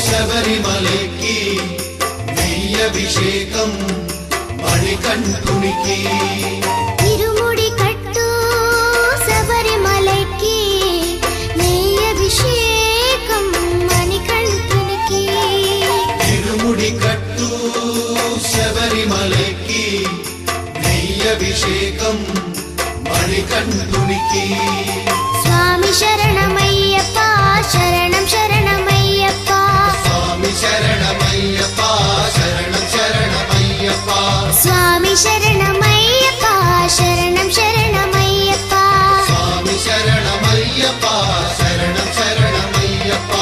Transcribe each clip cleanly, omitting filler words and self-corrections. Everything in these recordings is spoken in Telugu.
శబరిమలకి నెయ్యభిషేకం మణికంఠునికి ఇరుముడి కట్టు శబరిమలకి నెయ్యభిషేకం మణికంఠునికి ఇరుముడి కట్టు శబరిమలకి నెయ్యభిషేకం మణికంఠునికి స్వామి శరణమయ్యప్ప శరణం శరణమయ్యప్ప స్వామి శరణమయ్యప్ప శరణం శరణమయ్యప్ప స్వామి శరణమయ్యప్ప శరణం శరణమయ్యప్ప స్వామి శరణమయ్యప్ప శరణం శరణమయ్యప్ప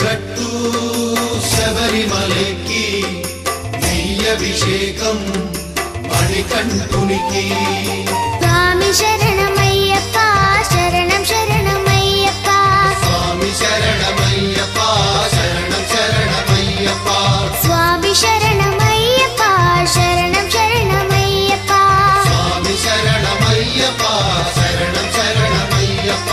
కట్టు శబరిమలకి నెయ్యభిషేకం మణికంఠునికి స్వామి శరణమయ్యప్ప శరణం శరణమయ్యప్ప స్వామి శరణమయ్యప్ప శరణం శరణమయ్యప్ప స్వామి శరణమయ్యప్ప శరణం శరణమయ్యప్ప స్వామి శరణమయ్యప్ప శరణం శరణమయ్యప్ప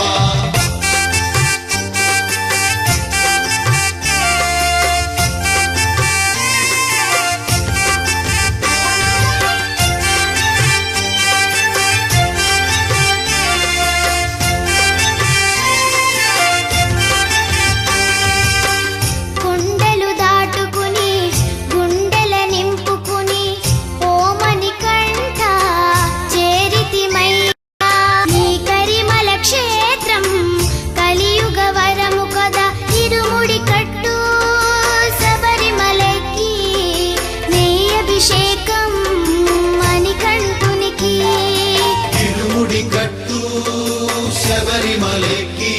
శబరిమలకి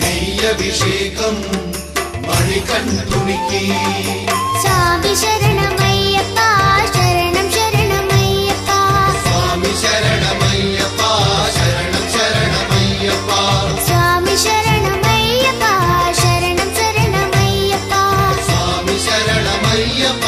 నెయ్యభిషేకం మణికంఠునికి స్వామి శరణమయ్యప్ప శరణం శరణమయ్యప్ప స్వామి శరణమయ్యప్ప శరణం శరణమయ్యప్ప స్వామి శరణమయ్యప్ప శరణం శరణమయ్యప్ప స్వామి శరణమయ్యప్ప